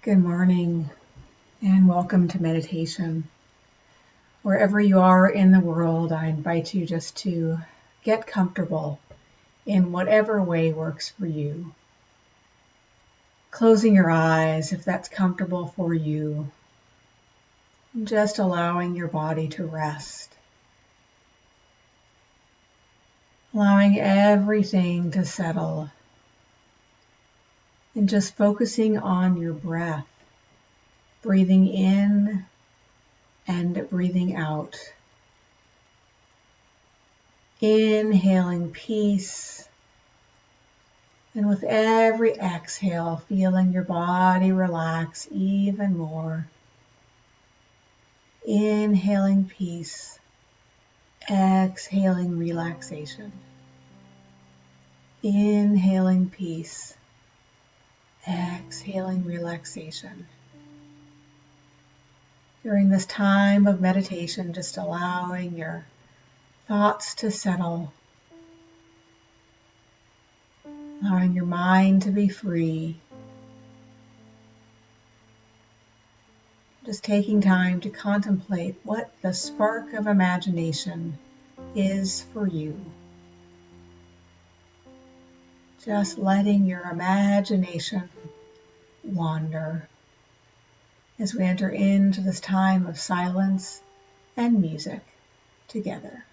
Good morning and welcome to meditation. Wherever you are in the world, I invite you just to get comfortable in whatever way works for you. Closing your eyes if that's comfortable for you. Just allowing your body to rest. Allowing everything to settle. And just focusing on your breath. Breathing in and breathing out. Inhaling peace, and with every exhale, feeling your body relax even more. Inhaling peace, exhaling relaxation. Inhaling peace, exhaling relaxation. During this time of meditation, just allowing your thoughts to settle, allowing your mind to be free, just taking time to contemplate what the spark of imagination is for you. Just letting your imagination wander as we enter into this time of silence and music together.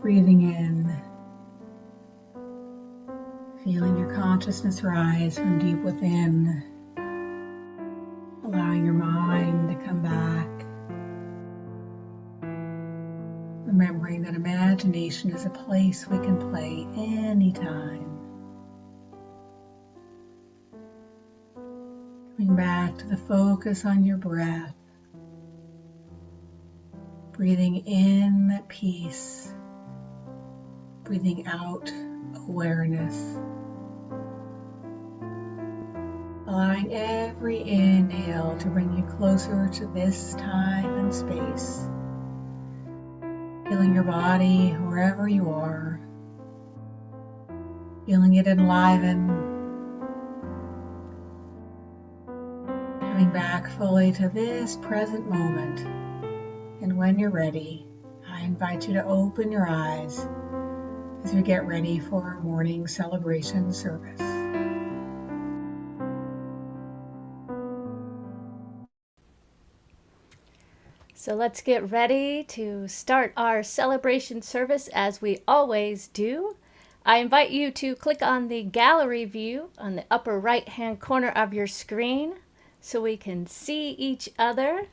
breathing in, feeling your consciousness rise from deep within, allowing your mind to come back, remembering that imagination is a place we can play anytime. Coming back to the focus on your breath, breathing in peace, breathing out awareness, allowing every inhale to bring you closer to this time and space, feeling your body wherever you are, feeling it enliven, coming back fully to this present moment. And when you're ready, I invite you to open your eyes as we get ready for our morning celebration service. So let's get ready to start our celebration service as we always do. I invite you to click on the gallery view on the upper right-hand corner of your screen so we can see each other.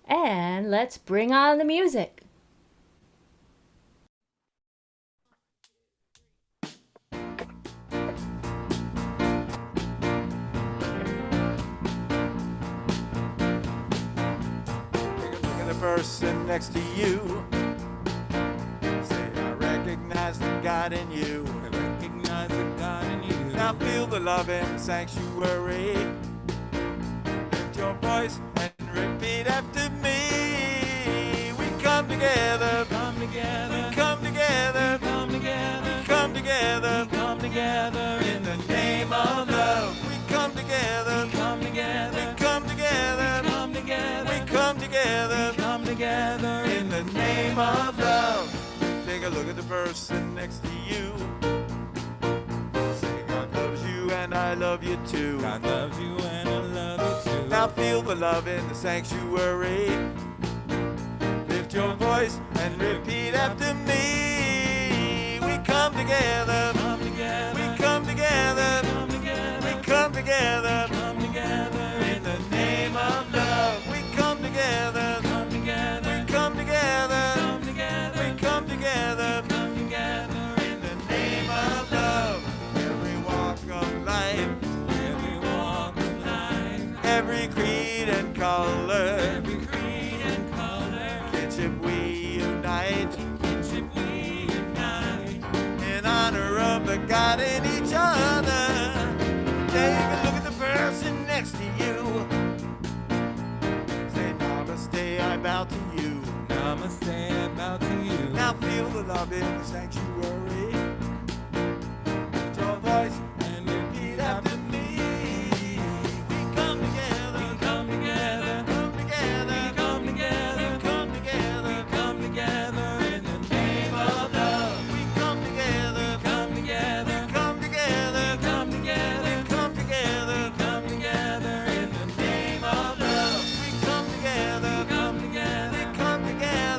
And let's bring on the music. Person next to you, say I recognize the God in you. I recognize the God in you. Now feel the love in the sanctuary. Lift your voice and repeat after me. We come together, come together, we come together, come together, we come together, we come together in the name of love. We come together, we come together, we come together, we come together, we come together. Together in the name of love. Take a look at the person next to you. Say God loves you and I love you too. God loves you and I love you too. Now feel the love in the sanctuary. Lift your voice and repeat after me. We come together, come together, we come together, come together, we come together, come together in the name of love. We come together. We come together, we come together, in the name of love. Every walk of life, every creed and color, kinship we unite, in honor of the God in each other. Take a look at the person next to you. Say namaste, I bow to you. Namaste, I bow to you. Now feel the love in the sanctuary. Lift your voice and repeat after me. We come together, we come together, come together, we come together, we come together, we come together in the name of love. We come together, come together, we come together, come together, we come together, come together in the name of love. We come together, come together, we come together.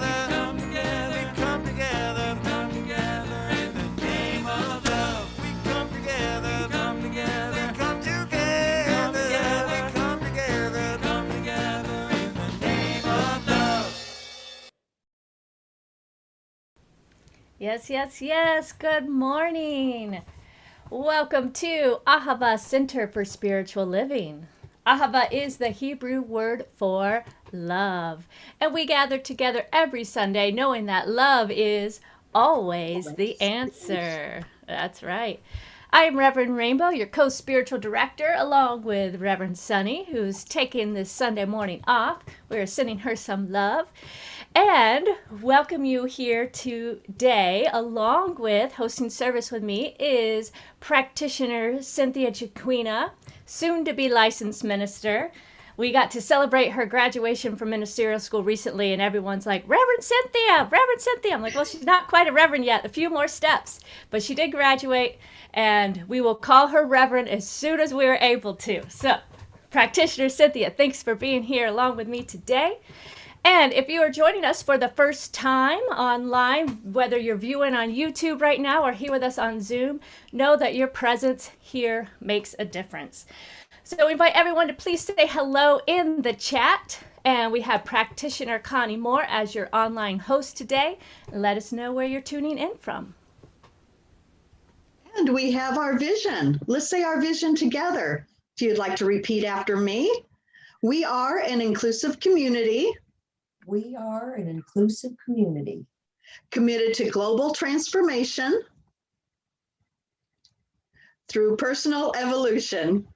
Yes, yes, yes. Good morning. Welcome to Ahava Center for Spiritual Living. Ahava is the Hebrew word for love. And we gather together every Sunday knowing that love is always the answer. That's right. I'm Reverend Rainbow, your co-spiritual director, along with Reverend Soni, who's taking this Sunday morning off. We're sending her some love. And welcome you here today, along with hosting service with me is practitioner Cynthia Chiquina, soon to be licensed minister. We got to celebrate her graduation from ministerial school recently, and everyone's like, Reverend Cynthia, Reverend Cynthia. I'm like, well, she's not quite a reverend yet, a few more steps, but she did graduate, and we will call her Reverend as soon as we are able to. So, practitioner Cynthia, thanks for being here along with me today. And if you are joining us for the first time online, whether you're viewing on YouTube right now or here with us on Zoom, know that your presence here makes a difference. So we invite everyone to please say hello in the chat. And we have practitioner Connie Moore as your online host today. Let us know where you're tuning in from. And we have our vision. Let's say our vision together. If you'd like to repeat after me, we are an inclusive community. We are an inclusive community Committed to global transformation through personal evolution.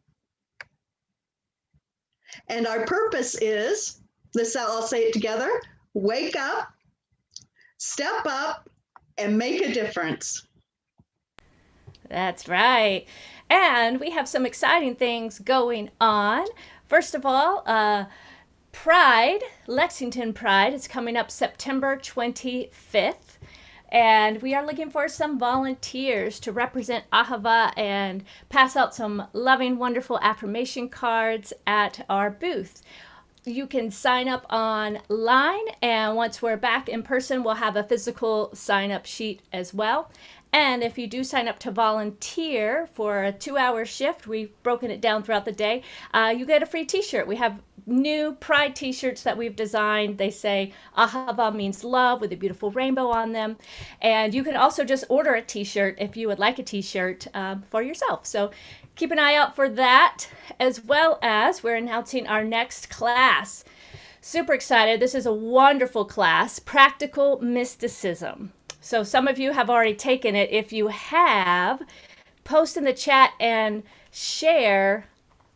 And our purpose is, I'll say it together, wake up, step up, and make a difference. That's right. And we have some exciting things going on. First of all, Pride, Lexington Pride, is coming up September 25th. And we are looking for some volunteers to represent Ahava and pass out some loving, wonderful affirmation cards at our booth. You can sign up online, and once we're back in person, we'll have a physical sign-up sheet as well. And if you do sign up to volunteer for a 2-hour shift, we've broken it down throughout the day, you get a free t-shirt. We have new Pride t-shirts that we've designed. They say Ahava means love with a beautiful rainbow on them. And you can also just order a t-shirt if you would like a t-shirt for yourself. So keep an eye out for that, as well as we're announcing our next class. Super excited. This is a wonderful class, Practical Mysticism. So some of you have already taken it. If you have, post in the chat and share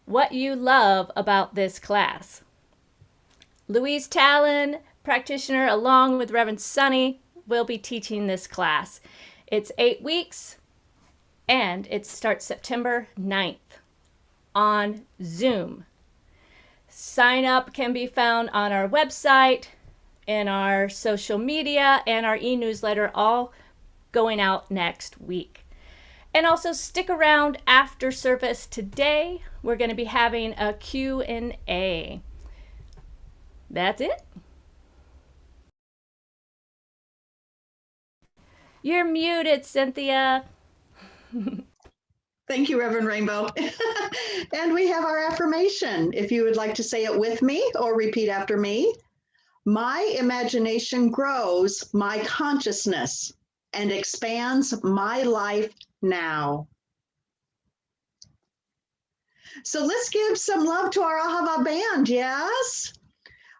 what you love about this class. Louise Talon, practitioner, along with Reverend Soni, will be teaching this class. It's 8 weeks, and it starts September 9th on Zoom. Sign up can be found on our website, in our social media, and our e-newsletter, all going out next week. And also stick around after service today. We're going to be having a Q&A. That's it. You're muted, Cynthia. Thank you, Reverend Rainbow. And we have our affirmation. If you would like to say it with me or repeat after me. My imagination grows my consciousness and expands my life now. So let's give some love to our Ahava band, yes?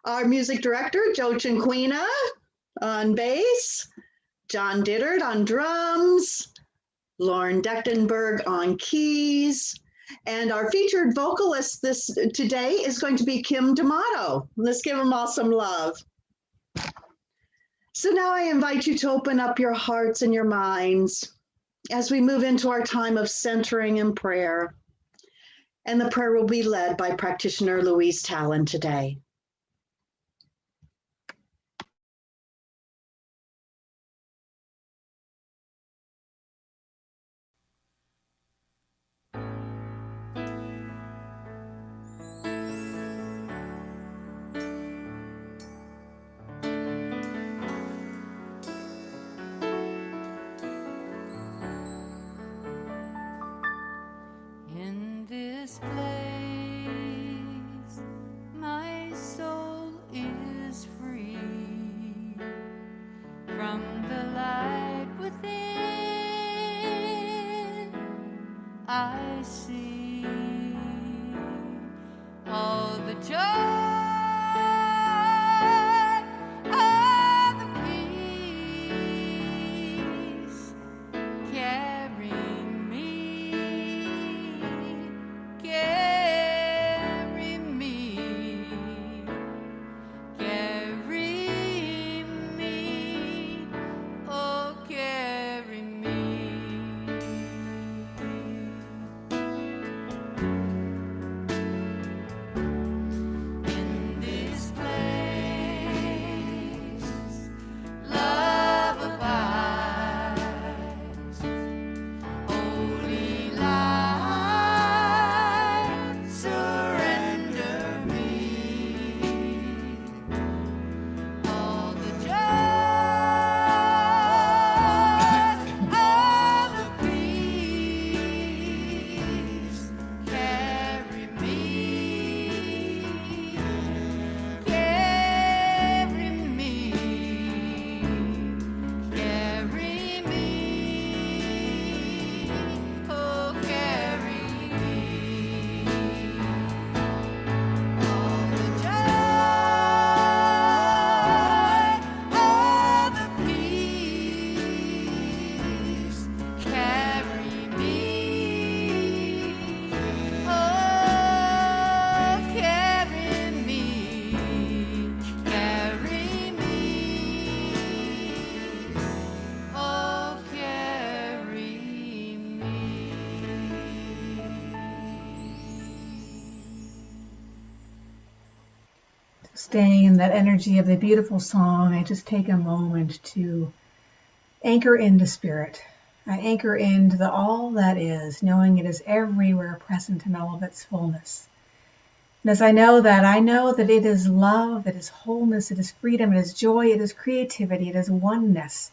Our music director, Joe Chinquina on bass, John Dittert on drums, Lauren Dechtenberg on keys, and our featured vocalist today is going to be Kim D'Amato. Let's give them all some love. So now I invite you to open up your hearts and your minds as we move into our time of centering and prayer. And the prayer will be led by practitioner Louise Talon today. In this place, my soul is free from the light within. I see all the joy of the peace carrying me. staying in that energy of the beautiful song, I just take a moment to anchor into spirit. I anchor into the all that is, knowing it is everywhere present in all of its fullness. And as I know that it is love, it is wholeness, it is freedom, it is joy, it is creativity, it is oneness.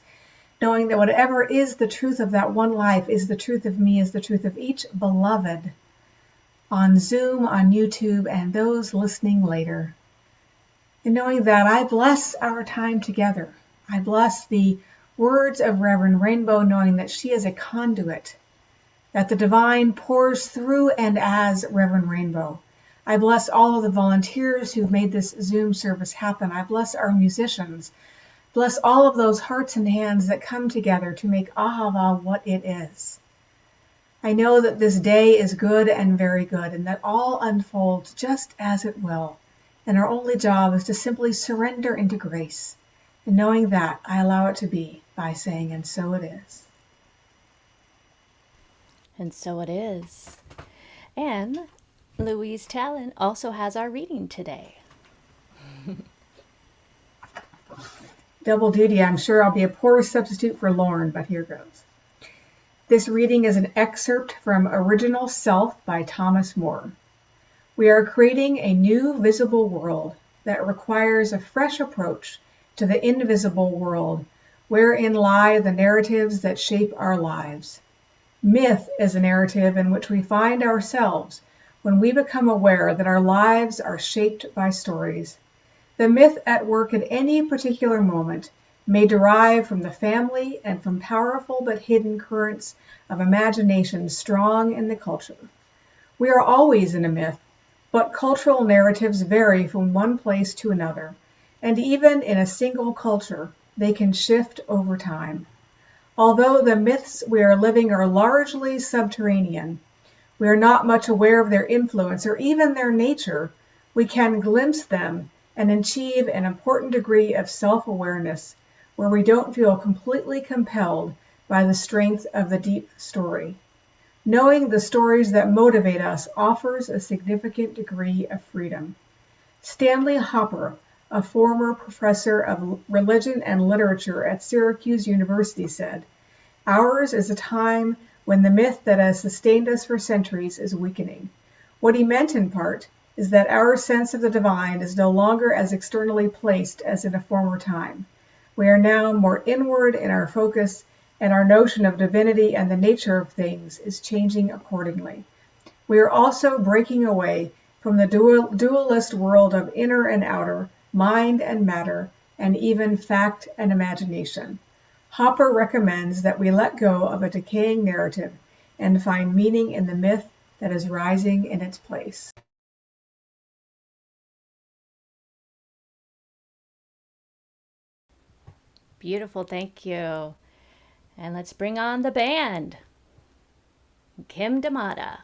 Knowing that whatever is the truth of that one life is the truth of me, is the truth of each beloved on Zoom, on YouTube, and those listening later. And knowing that I bless our time together. I bless the words of Reverend Rainbow, knowing that she is a conduit, that the divine pours through and as Reverend Rainbow. I bless all of the volunteers who've made this Zoom service happen. I bless our musicians. Bless all of those hearts and hands that come together to make Ahava what it is. I know that this day is good and very good, and that all unfolds just as it will. And our only job is to simply surrender into grace. And knowing that, I allow it to be by saying, and so it is. And so it is. And Louise Talon also has our reading today. Double duty. I'm sure I'll be a poor substitute for Lauren, but here goes. This reading is an excerpt from Original Self by Thomas More. We are creating a new visible world that requires a fresh approach to the invisible world, wherein lie the narratives that shape our lives. Myth is a narrative in which we find ourselves when we become aware that our lives are shaped by stories. The myth at work at any particular moment may derive from the family and from powerful but hidden currents of imagination strong in the culture. We are always in a myth, but cultural narratives vary from one place to another, and even in a single culture, they can shift over time. Although the myths we are living are largely subterranean, we are not much aware of their influence or even their nature. We can glimpse them and achieve an important degree of self-awareness where we don't feel completely compelled by the strength of the deep story. Knowing the stories that motivate us offers a significant degree of freedom. Stanley Hopper, a former professor of religion and literature at Syracuse University, said, "Ours is a time when the myth that has sustained us for centuries is weakening." What he meant in part is that our sense of the divine is no longer as externally placed as in a former time. We are now more inward in our focus, and our notion of divinity and the nature of things is changing accordingly. We are also breaking away from the dualist world of inner and outer, mind and matter, and even fact and imagination. Hopper recommends that we let go of a decaying narrative and find meaning in the myth that is rising in its place. Beautiful, thank you. And let's bring on the band. Kim Damata.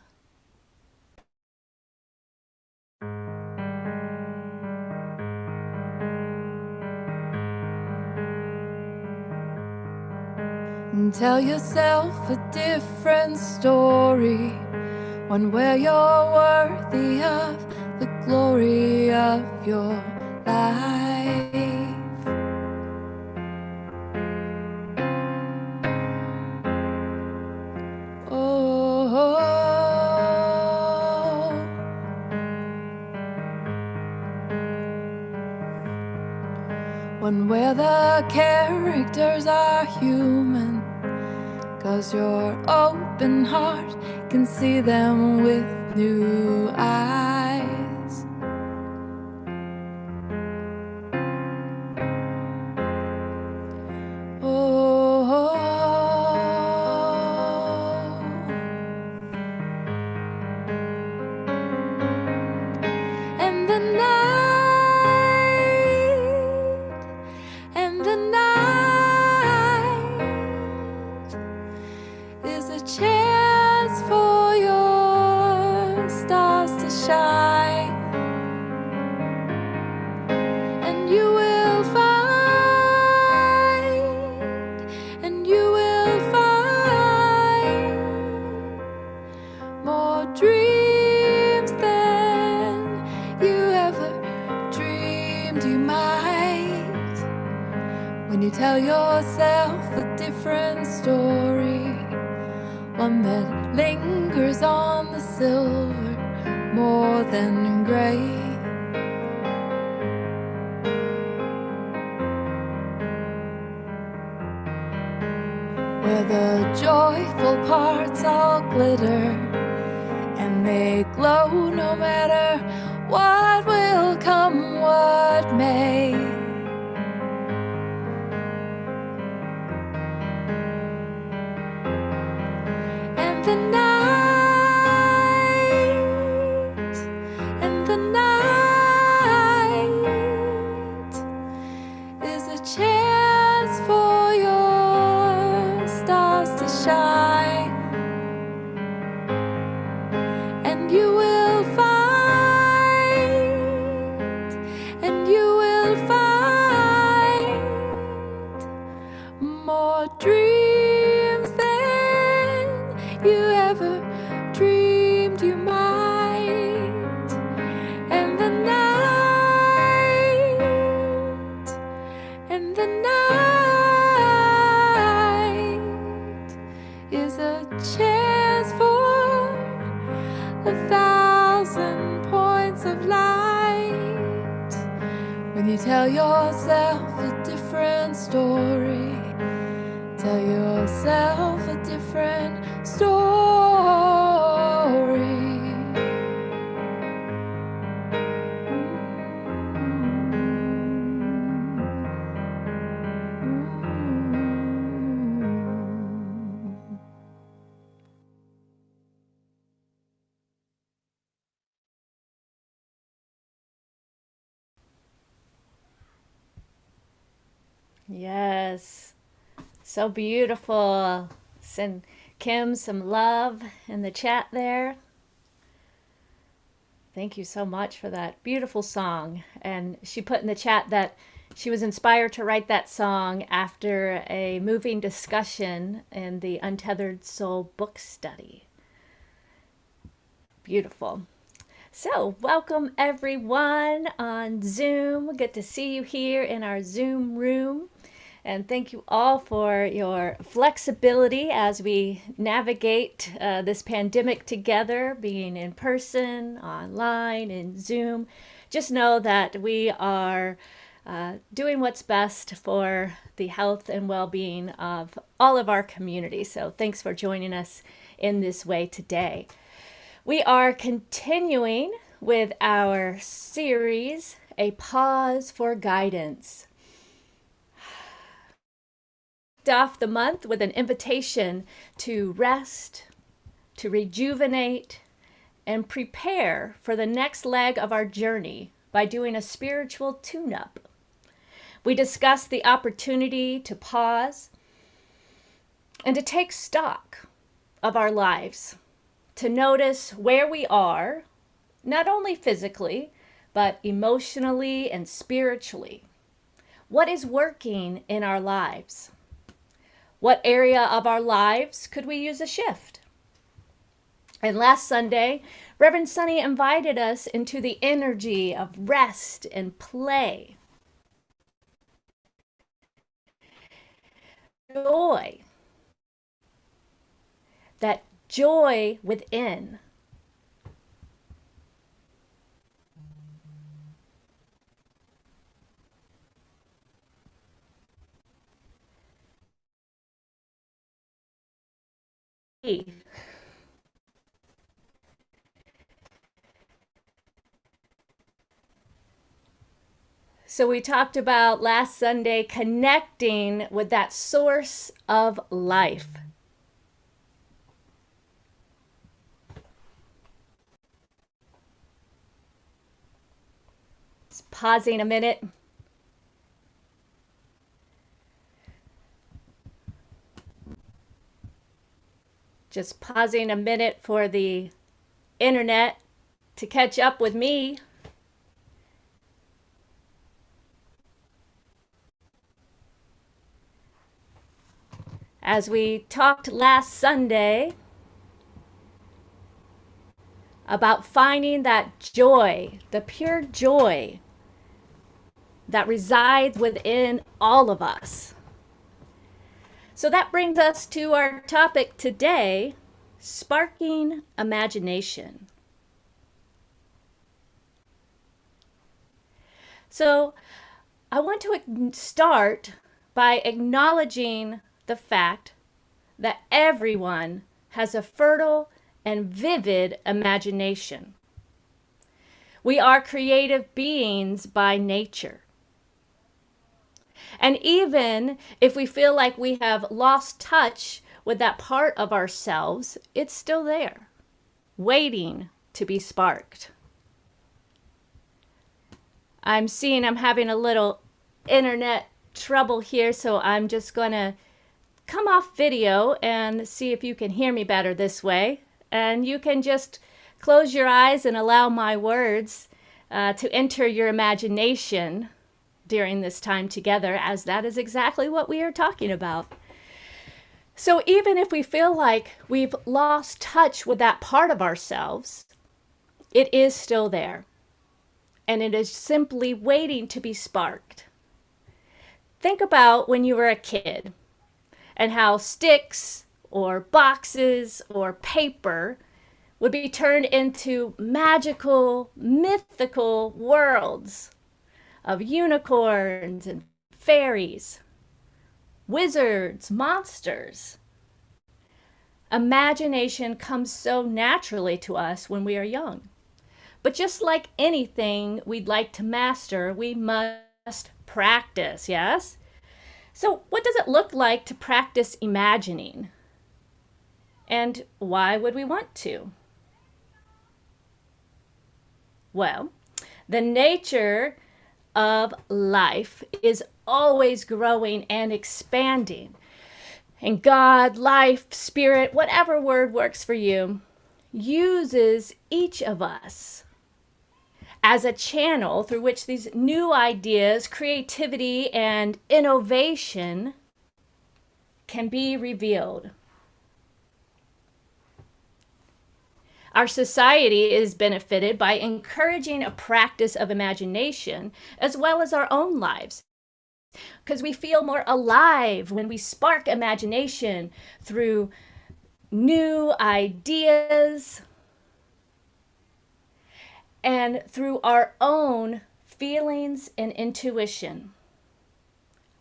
Tell yourself a different story, one where you're worthy of the glory of your life. Oh, one where the characters are human, 'cause your open heart can see them with new eyes. Oh, and the night is a chance for your stars to shine. might when you tell yourself a different story, one that lingers on the silver more than gray. Where the joyful parts all glitter and they glow no matter what will come, what may. And the night is a chance for your stars to shine, and you will find more dreams than you ever dreamed you might. And the night is a chance for 1,000 points of light. When you tell yourself a different story, tell yourself a different story. Yes, so beautiful. Send Kim some love in the chat there. Thank you so much for that beautiful song. And she put in the chat that she was inspired to write that song after a moving discussion in the Untethered Soul book study. Beautiful. So, welcome everyone on Zoom. Good to see you here in our Zoom room. And thank you all for your flexibility as we navigate this pandemic together, being in person, online, in Zoom. Just know that we are doing what's best for the health and well-being of all of our community. So thanks for joining us in this way today. We are continuing with our series, A Pause for Guidance. Off the month with an invitation to rest, to rejuvenate, and prepare for the next leg of our journey by doing a spiritual tune-up. We discussed the opportunity to pause and to take stock of our lives, to notice where we are, not only physically, but emotionally and spiritually. What is working in our lives? What area of our lives could we use a shift? And last Sunday, Reverend Soni invited us into the energy of rest and play. Joy. That joy within. So we talked about last Sunday connecting with that source of life. Just pausing a minute. Just pausing a minute for the internet to catch up with me. As we talked last Sunday about finding that joy, the pure joy that resides within all of us. So that brings us to our topic today, sparking imagination. So I want to start by acknowledging the fact that everyone has a fertile and vivid imagination. We are creative beings by nature. And even if we feel like we have lost touch with that part of ourselves, it's still there, waiting to be sparked. I'm having a little internet trouble here, so I'm just going to come off video and see if you can hear me better this way. And you can just close your eyes and allow my words to enter your imagination during this time together, as that is exactly what we are talking about. So even if we feel like we've lost touch with that part of ourselves, it is still there. And it is simply waiting to be sparked. Think about when you were a kid and how sticks or boxes or paper would be turned into magical, mythical worlds of unicorns and fairies, wizards, monsters. Imagination comes so naturally to us when we are young. But just like anything we'd like to master, we must practice, yes? So what does it look like to practice imagining? And why would we want to? Well, the nature of life is always growing and expanding. And God, life, spirit, whatever word works for you, uses each of us as a channel through which these new ideas, creativity, and innovation can be revealed. Our society is benefited by encouraging a practice of imagination as well as our own lives, because we feel more alive when we spark imagination through new ideas and through our own feelings and intuition.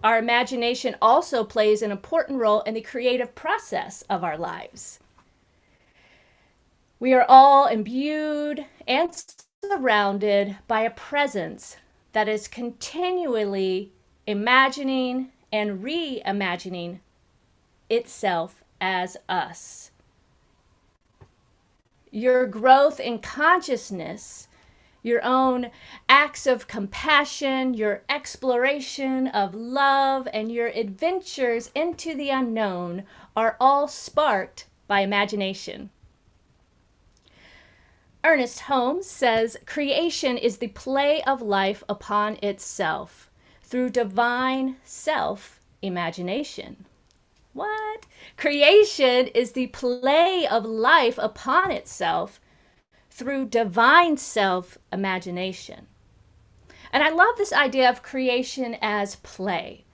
Our imagination also plays an important role in the creative process of our lives. We are all imbued and surrounded by a presence that is continually imagining and reimagining itself as us. Your growth in consciousness, your own acts of compassion, your exploration of love, and your adventures into the unknown are all sparked by imagination. Ernest Holmes says, creation is the play of life upon itself through divine self-imagination. What? Creation is the play of life upon itself through divine self-imagination. And I love this idea of creation as play,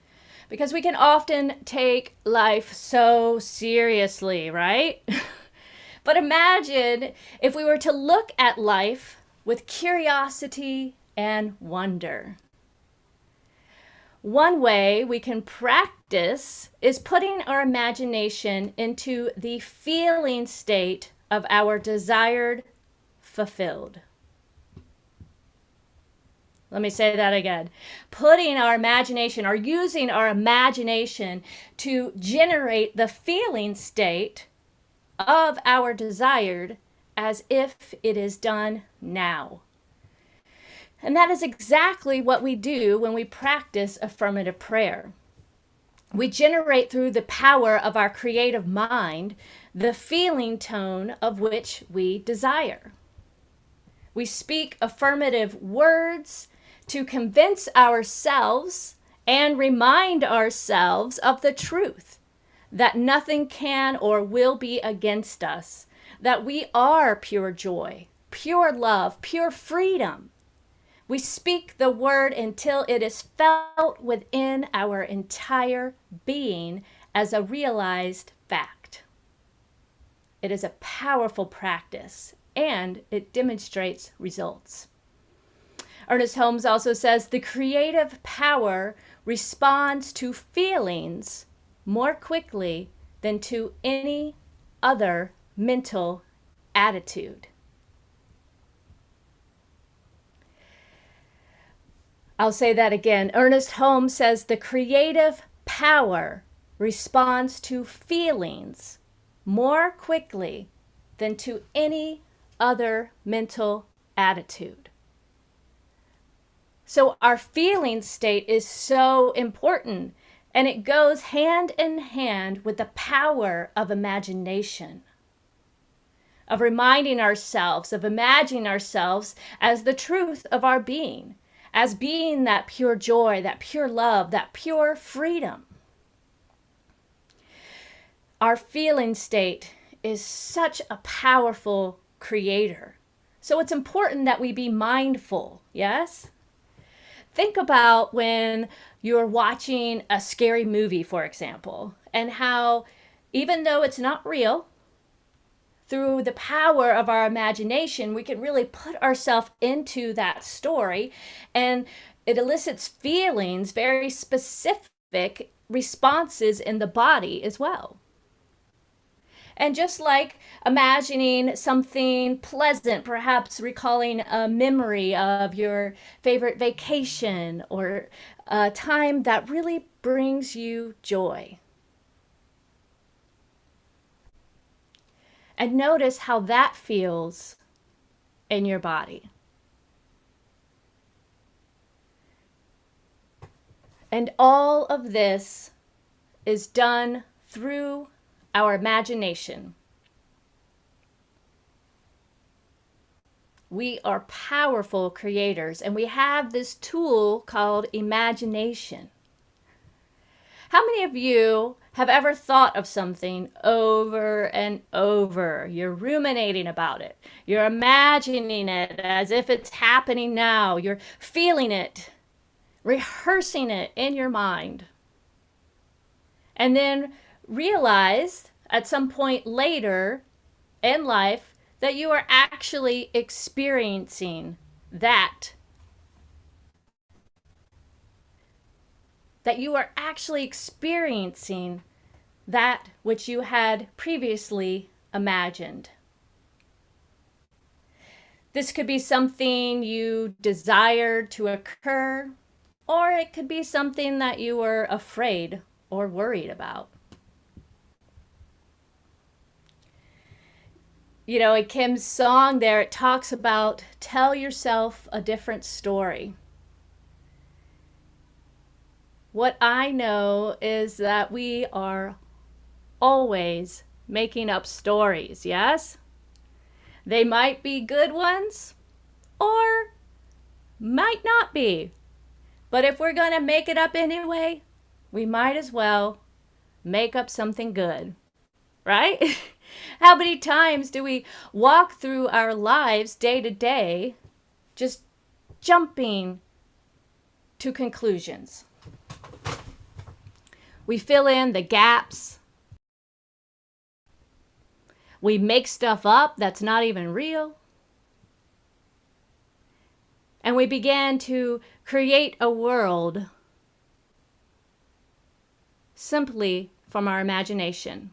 because we can often take life so seriously, right? But imagine if we were to look at life with curiosity and wonder. One way we can practice is putting our imagination into the feeling state of our desired fulfilled. Let me say that again. Putting our imagination or using our imagination to generate the feeling state of our desired as if it is done now. And that is exactly what we do when we practice affirmative prayer. We generate through the power of our creative mind the feeling tone of which we desire. We speak affirmative words to convince ourselves and remind ourselves of the truth that nothing can or will be against us, that we are pure joy, pure love, pure freedom, We speak the word until it is felt within our entire being as a realized fact. It is a powerful practice, and it demonstrates results. Ernest Holmes also says the creative power responds to feelings more quickly than to any other mental attitude. I'll say that again. Ernest Holmes says the creative power responds to feelings more quickly than to any other mental attitude. So our feeling state is so important, and it goes hand in hand with the power of imagination, of reminding ourselves, of imagining ourselves as the truth of our being, as being that pure joy, that pure love, that pure freedom. Our feeling state is such a powerful creator. So it's important that we be mindful, yes? Think about when you're watching a scary movie, for example, and how even though it's not real, through the power of our imagination, we can really put ourselves into that story, and it elicits feelings, very specific responses in the body as well. And just like imagining something pleasant, perhaps recalling a memory of your favorite vacation or a time that really brings you joy. And notice how that feels in your body. And all of this is done through our imagination. We are powerful creators, and we have this tool called imagination. How many of you have ever thought of something over and over? You're ruminating about it. You're imagining it as if it's happening now. You're feeling it, rehearsing it in your mind. And then realize at some point later in life that you are actually experiencing that you are actually experiencing that which you had previously imagined. This could be something you desired to occur, or it could be something that you were afraid or worried about. You know, in Kim's song there, it talks about tell yourself a different story. What I know is that we are always making up stories, yes? They might be good ones or might not be. But if we're going to make it up anyway, we might as well make up something good, right? How many times do we walk through our lives day to day just jumping to conclusions? We fill in the gaps. We make stuff up that's not even real. And we begin to create a world simply from our imagination.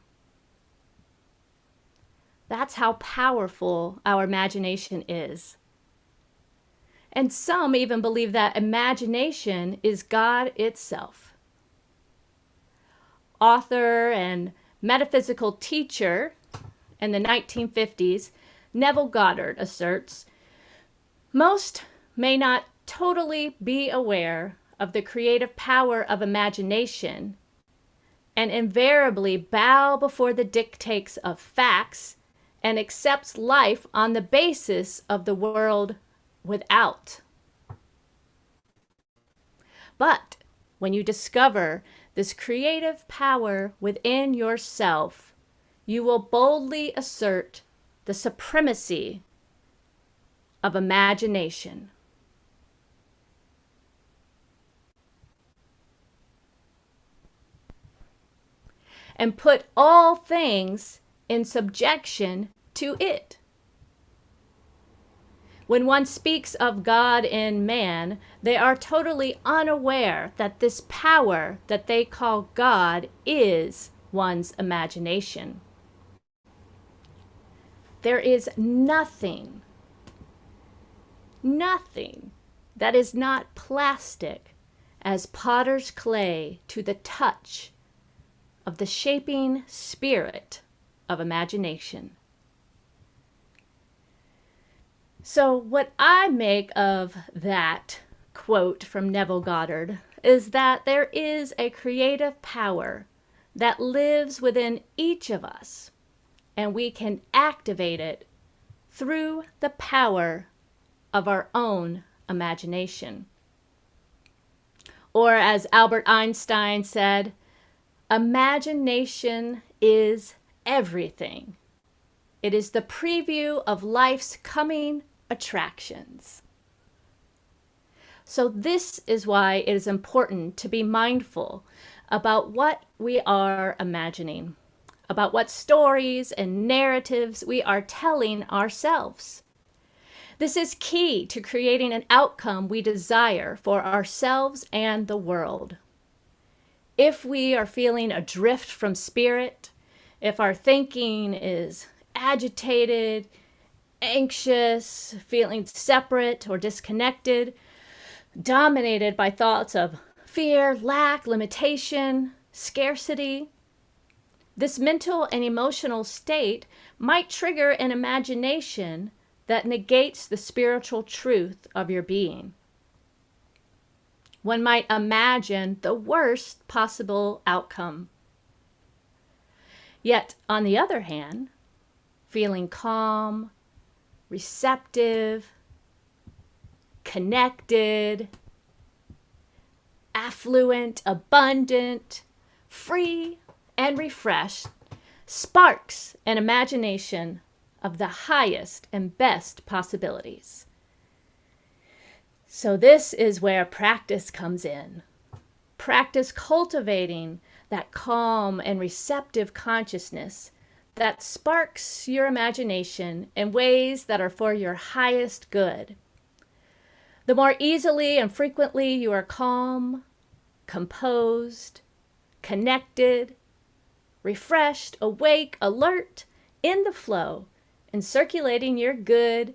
That's how powerful our imagination is. And some even believe that imagination is God itself. Author and metaphysical teacher in the 1950s, Neville Goddard asserts, most may not totally be aware of the creative power of imagination and invariably bow before the dictates of facts and accepts life on the basis of the world without. But when you discover this creative power within yourself, you will boldly assert the supremacy of imagination. and put all things in subjection to it. When one speaks of God in man, they are totally unaware that this power that they call God is one's imagination. There is nothing that is not plastic as potter's clay to the touch of the shaping spirit of imagination. So what I make of that quote from Neville Goddard is that there is a creative power that lives within each of us, and we can activate it through the power of our own imagination. Or as Albert Einstein said, imagination is everything. It is the preview of life's coming attractions. So this is why it is important to be mindful about what we are imagining, about what stories and narratives we are telling ourselves. This is key to creating an outcome we desire for ourselves and the world. If we are feeling adrift from spirit, if our thinking is agitated, anxious, feeling separate or disconnected, dominated by thoughts of fear, lack, limitation, scarcity, this mental and emotional state might trigger an imagination that negates the spiritual truth of your being. One might imagine the worst possible outcome. Yet, on the other hand, feeling calm, receptive, connected, affluent, abundant, free, and refreshed sparks an imagination of the highest and best possibilities. So this is where practice comes in. Practice cultivating that calm and receptive consciousness that sparks your imagination in ways that are for your highest good. The more easily and frequently you are calm, composed, connected, refreshed, awake, alert, in the flow, and circulating your good,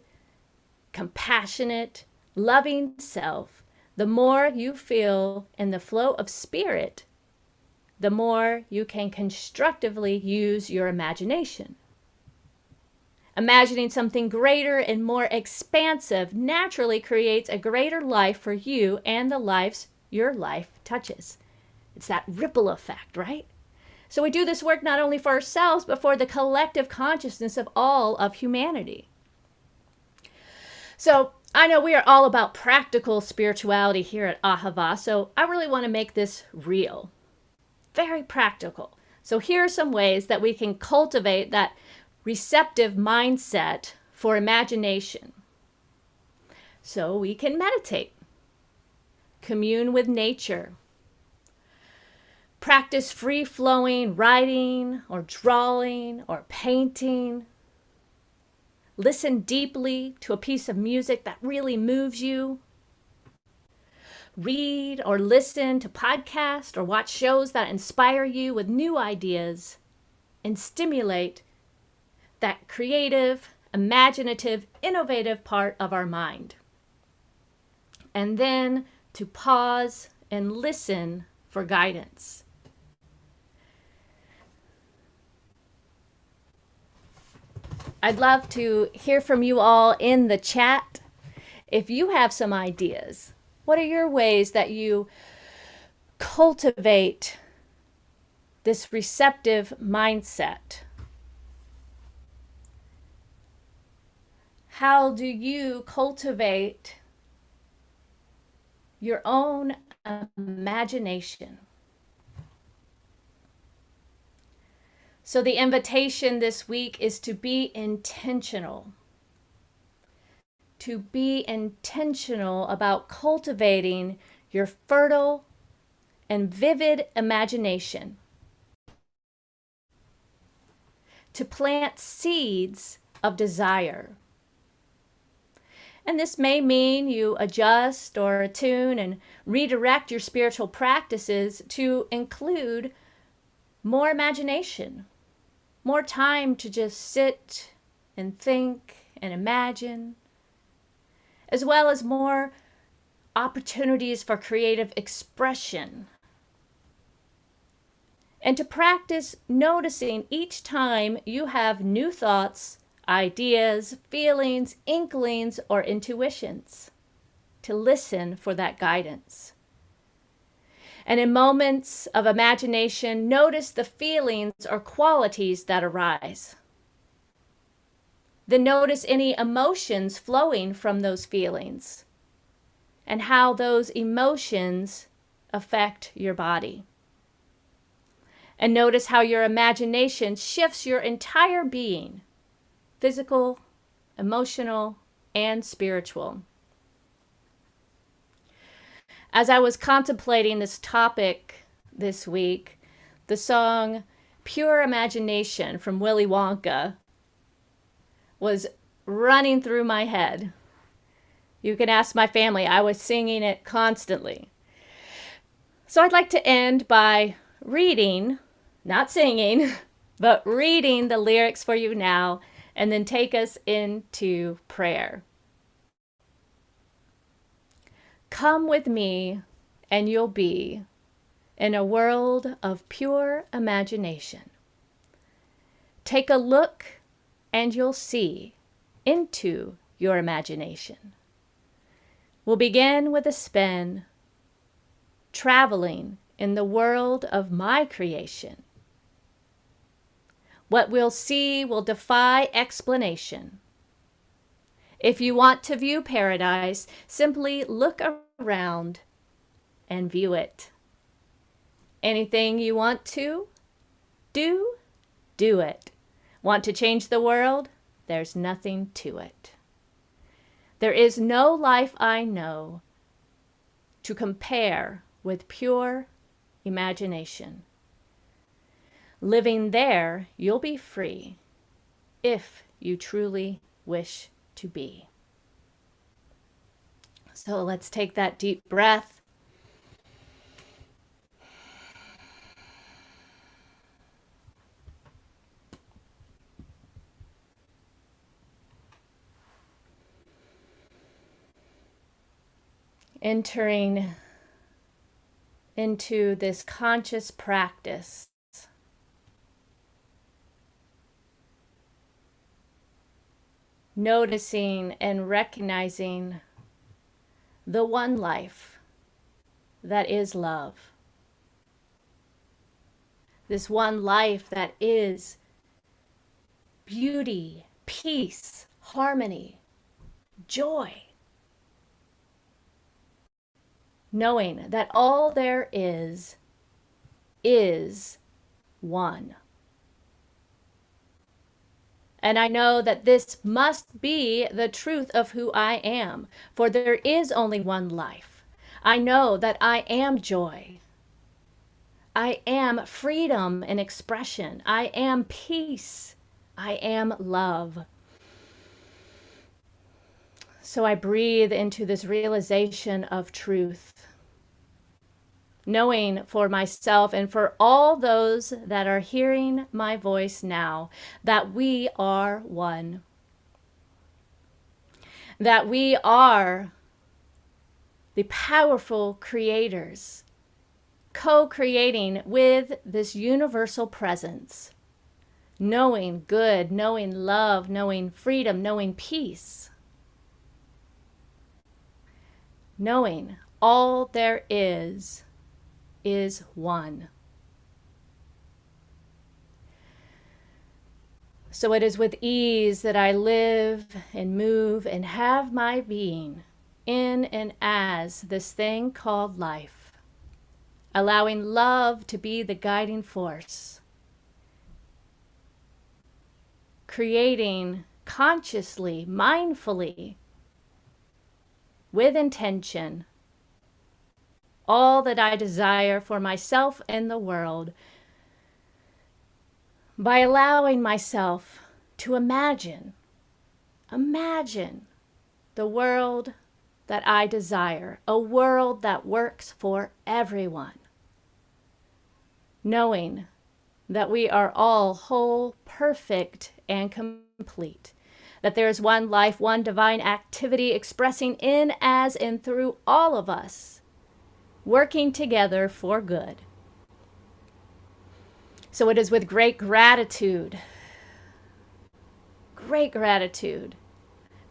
compassionate, loving self, the more you feel in the flow of spirit, the more you can constructively use your imagination. Imagining something greater and more expansive naturally creates a greater life for you and the lives your life touches. It's that ripple effect, right? So we do this work not only for ourselves, but for the collective consciousness of all of humanity. So I know we are all about practical spirituality here at Ahava, so I really want to make this real, very practical. So here are some ways that we can cultivate that receptive mindset for imagination. So we can meditate, commune with nature, practice free-flowing writing or drawing or painting. Listen deeply to a piece of music that really moves you. Read or listen to podcasts or watch shows that inspire you with new ideas and stimulate that creative, imaginative, innovative part of our mind. And then to pause and listen for guidance. I'd love to hear from you all in the chat. If you have some ideas, what are your ways that you cultivate this receptive mindset? How do you cultivate your own imagination? So the invitation this week is to be intentional. To be intentional about cultivating your fertile and vivid imagination. to plant seeds of desire. And this may mean you adjust or attune and redirect your spiritual practices to include more imagination, more time to just sit and think and imagine, as well as more opportunities for creative expression. And to practice noticing each time you have new thoughts, ideas, feelings, inklings, or intuitions, to listen for that guidance. And in moments of imagination, notice the feelings or qualities that arise. Then notice any emotions flowing from those feelings and how those emotions affect your body. And notice how your imagination shifts your entire being, physical, emotional, and spiritual. As I was contemplating this topic this week, the song Pure Imagination from Willy Wonka was running through my head. You can ask my family, I was singing it constantly. So I'd like to end by reading, not singing, but reading the lyrics for you now, and then take us into prayer. Come with me, and you'll be in a world of pure imagination. Take a look, and you'll see into your imagination. We'll begin with a spin, traveling in the world of my creation. What we'll see will defy explanation. If you want to view paradise, simply look around and view it. Anything you want to do it. Want to change the world? There's nothing to it. There is no life I know to compare with pure imagination. Living there, you'll be free if you truly wish to be. So let's take that deep breath. Entering into this conscious practice. Noticing and recognizing the one life that is love. This one life that is beauty, peace, harmony, joy. Knowing that all there is one. And I know that this must be the truth of who I am, for there is only one life. I know that I am joy. I am freedom and expression. I am peace. I am love. So I breathe into this realization of truth, knowing for myself and for all those that are hearing my voice now that we are one. That we are the powerful creators, co-creating with this universal presence, knowing good, knowing love, knowing freedom, knowing peace, knowing all there is one. So it is with ease that I live and move and have my being in and as this thing called life, allowing love to be the guiding force, creating consciously, mindfully, with intention, all that I desire for myself and the world, by allowing myself to imagine the world that I desire, a world that works for everyone, knowing that we are all whole, perfect, and complete, that there is one life, one divine activity expressing in, as, and through all of us, working together for good. So it is with great gratitude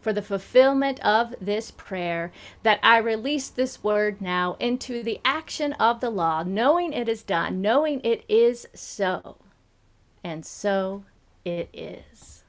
for the fulfillment of this prayer that I release this word now into the action of the law, knowing it is done, knowing it is so. And so it is.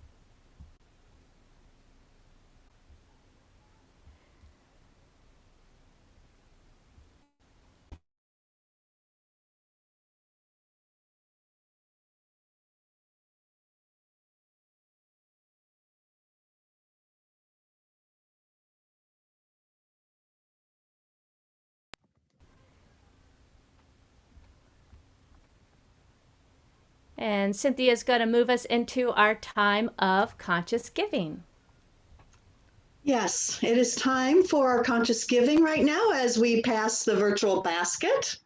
And Cynthia's going to move us into our time of conscious giving. Yes, it is time for our conscious giving right now as we pass the virtual basket.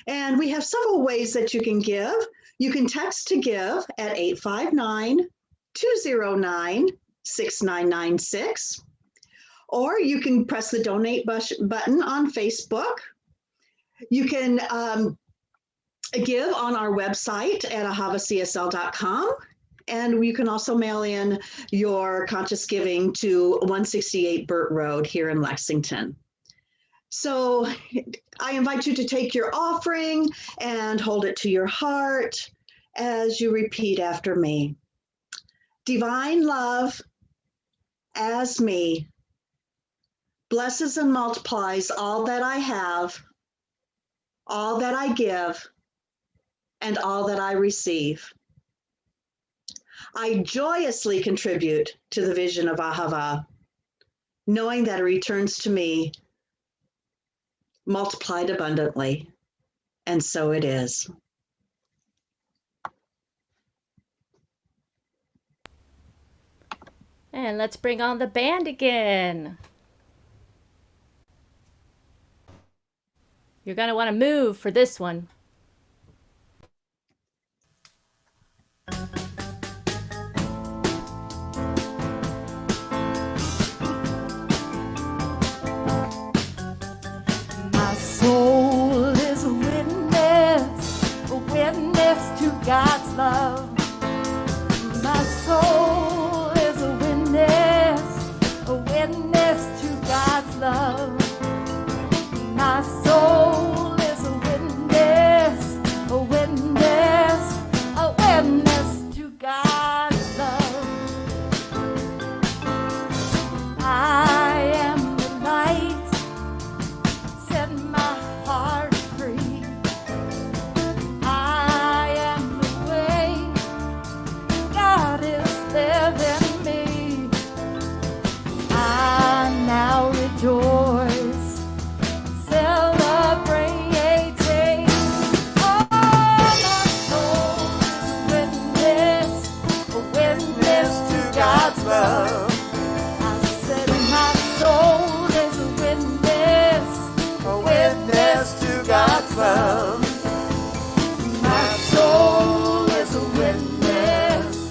And we have several ways that you can give. You can text to give at 859-209-6996, or you can press the donate button on Facebook. You can give on our website at ahavacsl.com. And you can also mail in your conscious giving to 168 Burt Rd here in Lexington. So I invite you to take your offering and hold it to your heart as you repeat after me. Divine love as me blesses and multiplies all that I have, all that I give, and all that I receive. I joyously contribute to the vision of Ahava, knowing that it returns to me multiplied abundantly, and so it is. And let's bring on the band again. You're going to want to move for this one. My soul is a witness to God's love. My soul is a witness to God's love. My soul is a witness to God's love. I am the light, set my heart free. I am the way, God is living me. I now rejoice, celebrating. Oh, my soul is a witness to God's love. I said my soul is a witness to God's love. My soul is a witness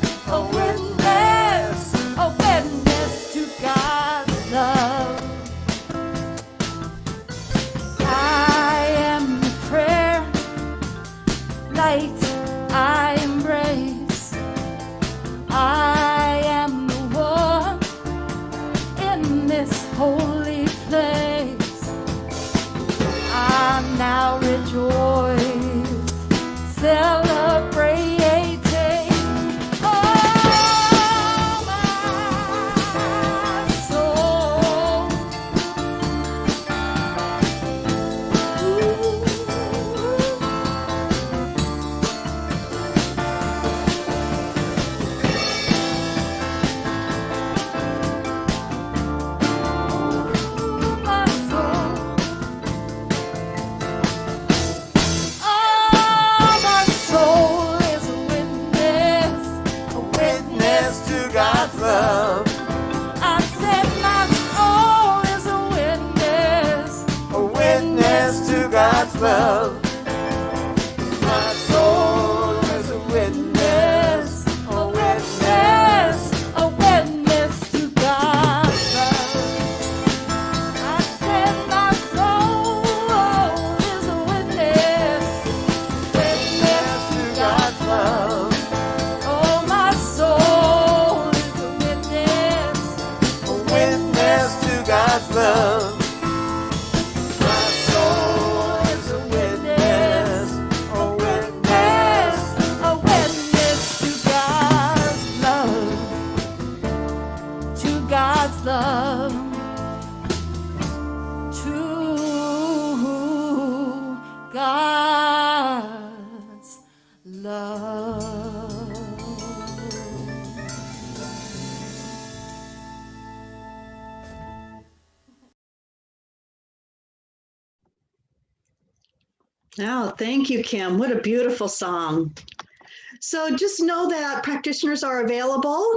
to God's love. I am the prayer light I embrace. I am the one in this holy place. I now rejoice, celebrating. Oh, my soul. Ooh. love. My soul is a witness, a witness. A witness to God's love. I said my soul is a witness, witness To God's love, Oh, my soul is a witness. a witness to God's love. My soul is a witness, a witness. A witness to God's love. To God's love. To God's love. Oh, thank you, Kim. What a beautiful song. So just know that practitioners are available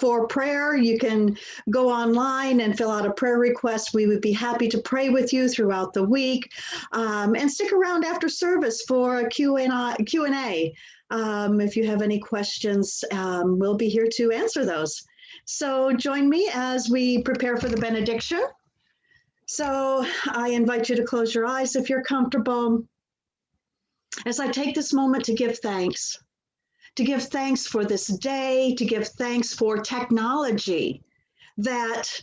for prayer. You can go online and fill out a prayer request. We would be happy to pray with you throughout the week. And stick around after service for a Q&A. If you have any questions, we'll be here to answer those. So join me as we prepare for the benediction. So I invite you to close your eyes if you're comfortable. As I take this moment to give thanks for this day, to give thanks for technology, that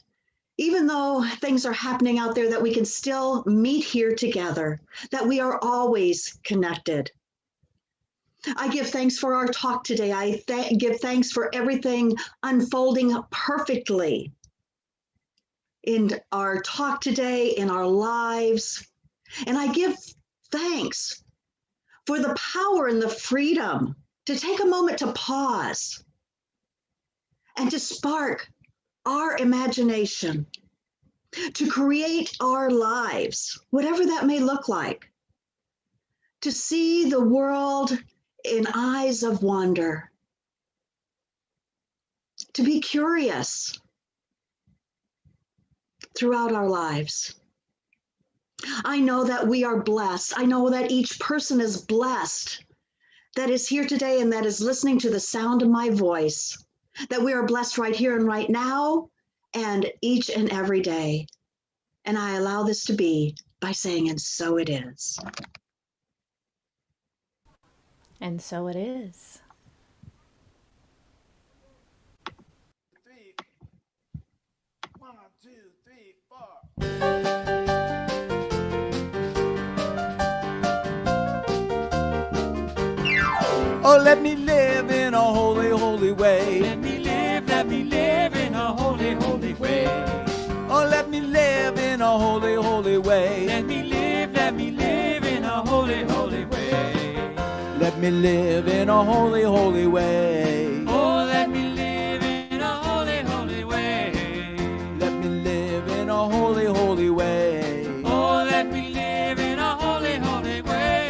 even though things are happening out there, that we can still meet here together, that we are always connected. I give thanks for our talk today. I give thanks for everything unfolding perfectly in our talk today, in our lives. And I give thanks for the power and the freedom to take a moment to pause and to spark our imagination, to create our lives, whatever that may look like, to see the world in eyes of wonder, to be curious throughout our lives. I know that we are blessed. I know that each person is blessed that is here today and that is listening to the sound of my voice, that we are blessed right here and right now and each and every day. And I allow this to be by saying, and so it is. And so it is. 3. 1, 2, 3, 4. Oh, let me live in a holy, holy way. Let me live in a holy, holy way. Oh, let me live in a holy, holy way. Let me live in a holy, holy way. Let me live in a holy, holy way. Oh, let me live in a holy, holy way. Let me live in a holy, holy way. Oh, let me live in a holy, holy way.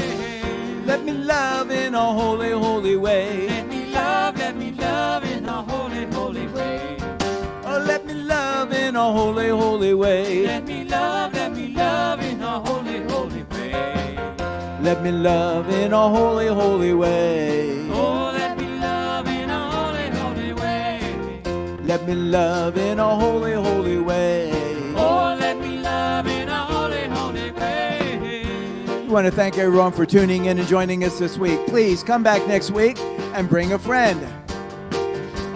Let me love in a holy, holy way. Let me love in a holy, holy way. Oh, let me love in a holy, holy way. Let me love in a holy, holy way. Let me love in a holy, holy way. Oh, let me love in a holy, holy way. Let me love in a holy, holy way. Oh, let me love in a holy, holy way. We want to thank everyone for tuning in and joining us this week. Please come back next week and bring a friend.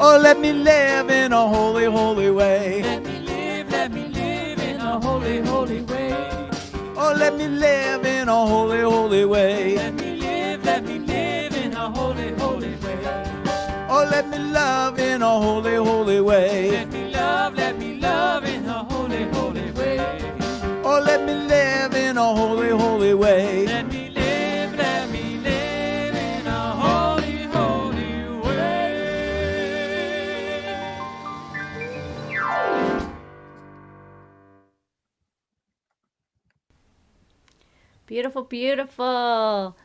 Oh, let me live in a holy, holy way. Let me live in a holy, holy way. Oh, let me live in a holy, holy way. Let me live in a holy, holy way. Oh, let me love in a holy, holy way. Let me love in a holy, holy way. Oh, let me live in a holy, holy way. Let me live in a holy, holy way. Beautiful, beautiful.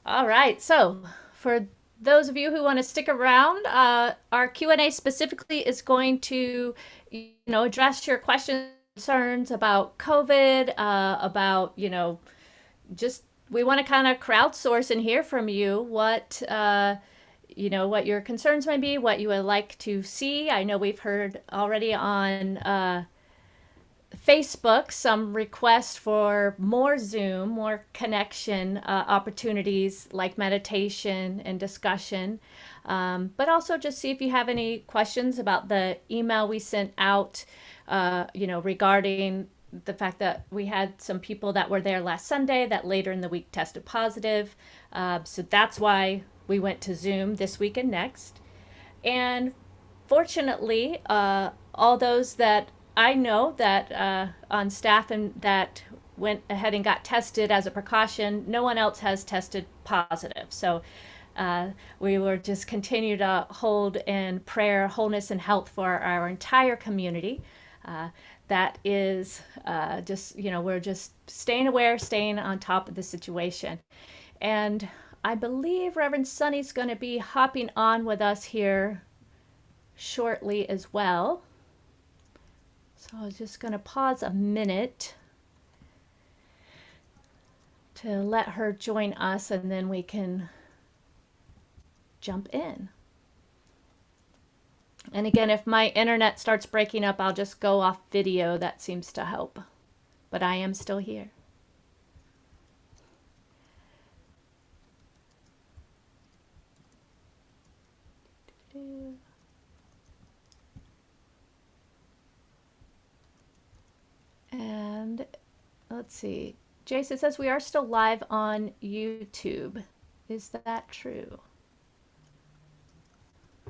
All right, so for those of you who want to stick around, our Q&A specifically is going to, address your questions, concerns about COVID, about, just we want to kind of crowdsource and hear from you what what your concerns may be, what you would like to see. I know we've heard already on Facebook some requests for more Zoom, more connection opportunities like meditation and discussion. But also just see if you have any questions about the email we sent out, regarding the fact that we had some people that were there last Sunday that later in the week tested positive. So that's why we went to Zoom this week and next. And fortunately, all those that I know that on staff and that went ahead and got tested as a precaution, no one else has tested positive. So we will just continue to hold in prayer, wholeness, and health for our entire community. That is we're just staying aware, staying on top of the situation. And I believe Reverend Soni's going to be hopping on with us here shortly as well. So I was just going to pause a minute to let her join us, and then we can jump in. And again, if my internet starts breaking up, I'll just go off video. That seems to help. But I am still here. And let's see. Jason says we are still live on YouTube. Is that true?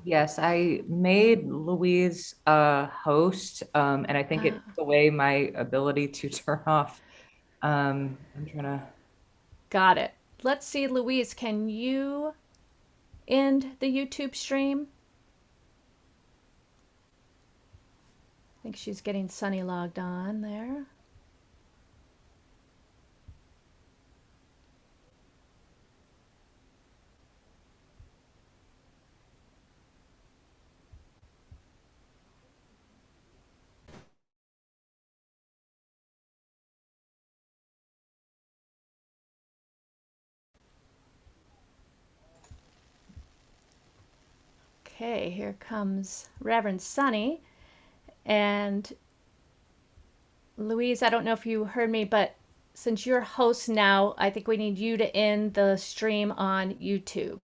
Yes, I made Louise a host, and I think it took away my ability to turn off. I'm trying to. Got it. Let's see, Louise, can you end the YouTube stream? I think she's getting Soni logged on there. Okay, here comes Reverend Soni. And Louise, I don't know if you heard me, but since you're host now, I think we need you to end the stream on YouTube.